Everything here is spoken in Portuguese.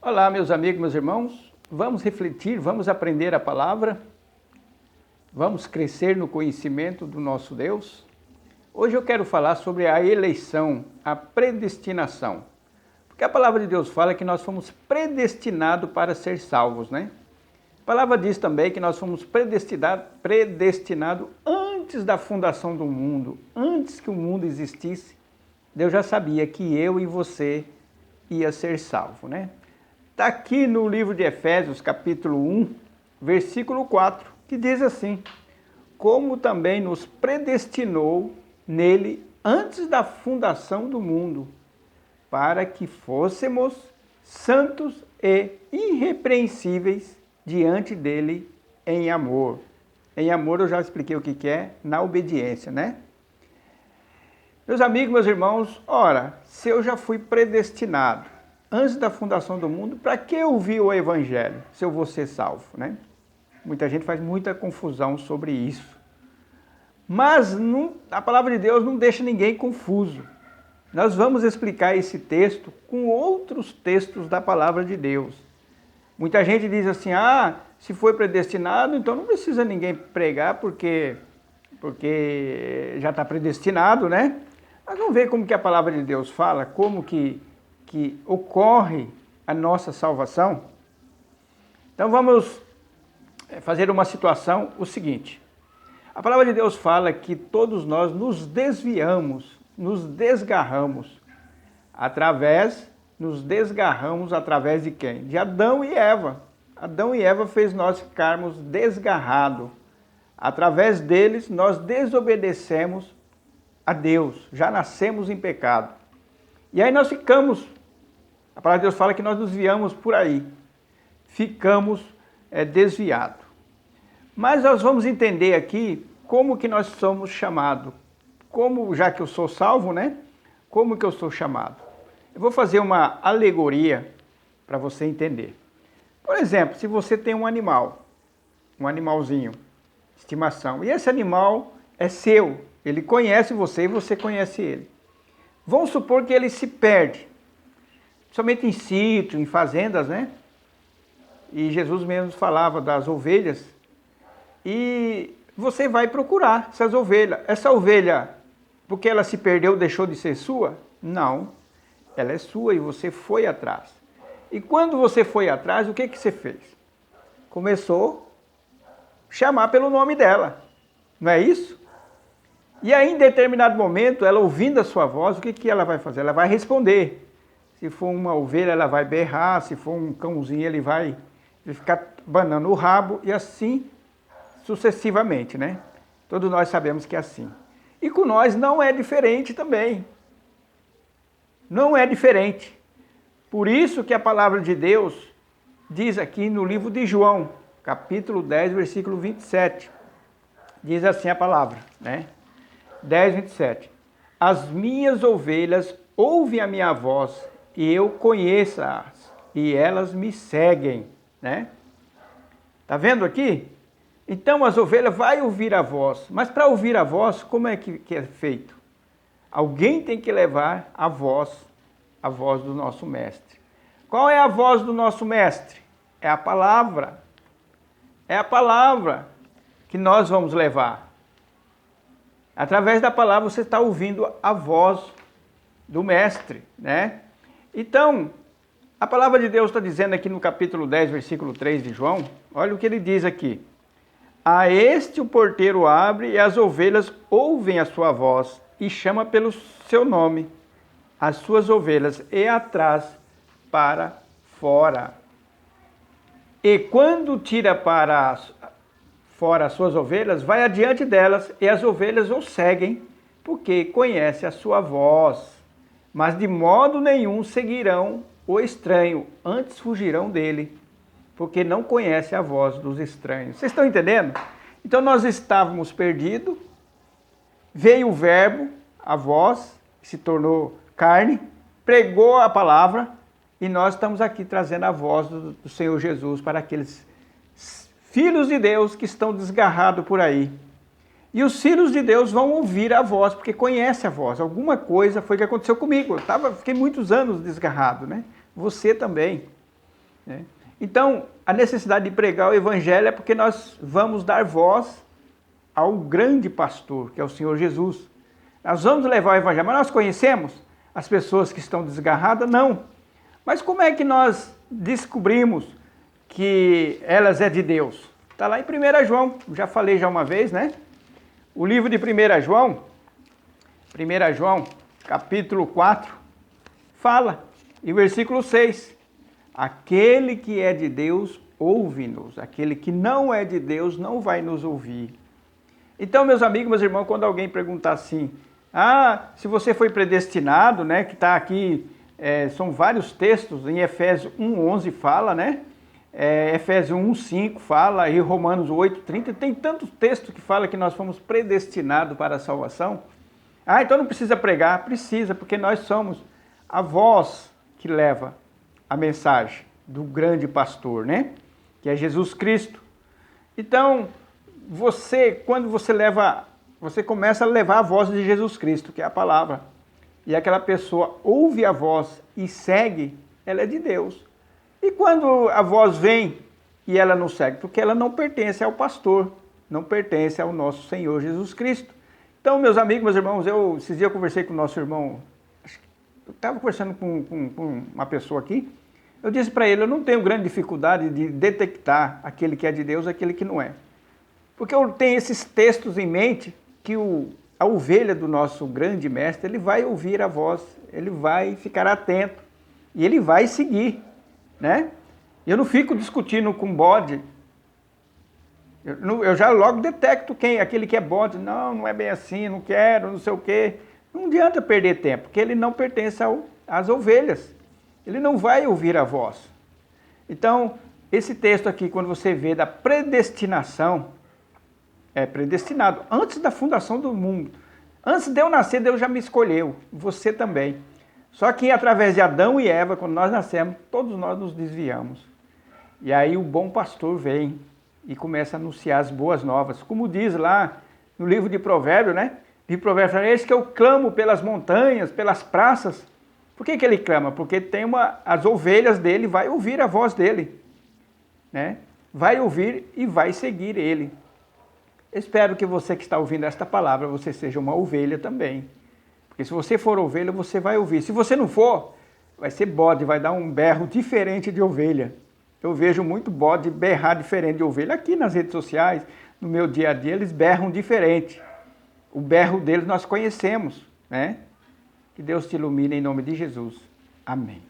Olá, meus amigos, meus irmãos. Vamos refletir, vamos aprender a palavra, vamos crescer no conhecimento do nosso Deus. Hoje eu quero falar sobre a eleição, a predestinação. Porque a palavra de Deus fala que nós fomos predestinados para ser salvos, né? A palavra diz também que nós fomos predestinados antes da fundação do mundo, antes que o mundo existisse. Deus já sabia que eu e você ia ser salvo, né? Está aqui no livro de Efésios, capítulo 1, versículo 4, que diz assim: como também nos predestinou nele antes da fundação do mundo, para que fôssemos santos e irrepreensíveis diante dele em amor. Em amor eu já expliquei o que é, na obediência, né? Meus amigos, meus irmãos, ora, se eu já fui predestinado antes da fundação do mundo, para que ouvir o Evangelho, se eu vou ser salvo, né? Muita gente faz muita confusão sobre isso. Mas a palavra de Deus não deixa ninguém confuso. Nós vamos explicar esse texto com outros textos da palavra de Deus. Muita gente diz assim, se foi predestinado, então não precisa ninguém pregar porque já está predestinado, né? Mas vamos ver como que a palavra de Deus fala, como que ocorre a nossa salvação. Então vamos fazer uma situação, o seguinte. A palavra de Deus fala que todos nós nos desviamos, nos desgarramos através de quem? De Adão e Eva. Adão e Eva fez nós ficarmos desgarrados. Através deles nós desobedecemos a Deus, já nascemos em pecado. E aí nós ficamos, a palavra de Deus fala que nós nos desviamos por aí, ficamos desviados. Mas nós vamos entender aqui como que nós somos chamados, como, já que eu sou salvo, né? Como que eu sou chamado? Eu vou fazer uma alegoria para você entender. Por exemplo, se você tem um animalzinho, estimação, e esse animal é seu, ele conhece você e você conhece ele. Vamos supor que ele se perde, somente em sítio, em fazendas, né? E Jesus mesmo falava das ovelhas. E você vai procurar essas ovelhas. Essa ovelha, porque ela se perdeu, deixou de ser sua? Não, ela é sua e você foi atrás. E quando você foi atrás, o que você fez? Começou a chamar pelo nome dela, não é isso? E aí, em determinado momento, ela ouvindo a sua voz, o que ela vai fazer? Ela vai responder. Se for uma ovelha, ela vai berrar. Se for um cãozinho, ele vai ficar banando o rabo e assim sucessivamente, né? Todos nós sabemos que é assim. E com nós não é diferente também. Não é diferente. Por isso que a palavra de Deus diz aqui no livro de João, capítulo 10, versículo 27. Diz assim a palavra, né? 10, 27. As minhas ovelhas ouvem a minha voz e eu conheço-as e elas me seguem, né? Tá vendo aqui? Então as ovelhas vão ouvir a voz, mas para ouvir a voz, como é que é feito? Alguém tem que levar a voz do nosso mestre. Qual é a voz do nosso mestre? É a palavra. É a palavra que nós vamos levar. Através da palavra você está ouvindo a voz do mestre, né? Então, a palavra de Deus está dizendo aqui no capítulo 10, versículo 3 de João, olha o que ele diz aqui. A este o porteiro abre e as ovelhas ouvem a sua voz e chama pelo seu nome as suas ovelhas e atrás para fora. E quando tira para fora as suas ovelhas, vai adiante delas e as ovelhas o seguem, porque conhece a sua voz. Mas de modo nenhum seguirão o estranho, antes fugirão dele, porque não conhece a voz dos estranhos. Vocês estão entendendo? Então nós estávamos perdidos, veio o verbo, a voz, que se tornou carne, pregou a palavra, e nós estamos aqui trazendo a voz do Senhor Jesus para aqueles filhos de Deus que estão desgarrados por aí. E os filhos de Deus vão ouvir a voz, porque conhece a voz. Alguma coisa foi que aconteceu comigo. Fiquei muitos anos desgarrado, né? Você também. né? Então, a necessidade de pregar o evangelho é porque nós vamos dar voz ao grande pastor, que é o Senhor Jesus. Nós vamos levar o evangelho, mas nós conhecemos as pessoas que estão desgarradas? Não. Mas como é que nós descobrimos que elas é de Deus? Está lá em 1 João, já falei já uma vez, né? O livro de 1 João, capítulo 4, fala, e versículo 6, aquele que é de Deus, ouve-nos, aquele que não é de Deus, não vai nos ouvir. Então, meus amigos, meus irmãos, quando alguém perguntar assim, se você foi predestinado, né, que está aqui, são vários textos, em Efésios 1:11 fala, né, Efésios 1:5 fala, e Romanos 8:30, tem tantos textos que fala que nós fomos predestinados para a salvação. Então não precisa pregar? Precisa, porque nós somos a voz que leva a mensagem do grande pastor, né, que é Jesus Cristo. Então, quando você começa a levar a voz de Jesus Cristo, que é a palavra, e aquela pessoa ouve a voz e segue, ela é de Deus. E quando a voz vem e ela não segue, porque ela não pertence ao pastor, não pertence ao nosso Senhor Jesus Cristo. Então, meus amigos, meus irmãos, esses dias eu conversei com o nosso irmão, eu estava conversando com uma pessoa aqui, eu disse para ele, eu não tenho grande dificuldade de detectar aquele que é de Deus e aquele que não é. Porque eu tenho esses textos em mente que a ovelha do nosso grande mestre, ele vai ouvir a voz, ele vai ficar atento e ele vai seguir, né? Eu não fico discutindo com bode, eu já logo detecto aquele que é bode, não é bem assim, não quero, não sei o quê. Não adianta perder tempo, porque ele não pertence às ovelhas, ele não vai ouvir a voz. Então, esse texto aqui, quando você vê da predestinação, é predestinado, antes da fundação do mundo. Antes de eu nascer, Deus já me escolheu, você também. Só que através de Adão e Eva, quando nós nascemos, todos nós nos desviamos. E aí o bom pastor vem e começa a anunciar as boas novas. Como diz lá no livro de Provérbios, né? De Provérbios, esse que eu clamo pelas montanhas, pelas praças. Por que ele clama? Porque as ovelhas dele vai ouvir a voz dele, né? Vai ouvir e vai seguir ele. Espero que você que está ouvindo esta palavra, você seja uma ovelha também. Porque se você for ovelha, você vai ouvir. Se você não for, vai ser bode, vai dar um berro diferente de ovelha. Eu vejo muito bode berrar diferente de ovelha. Aqui nas redes sociais, no meu dia a dia, eles berram diferente. O berro deles nós conhecemos, né? Que Deus te ilumine em nome de Jesus. Amém.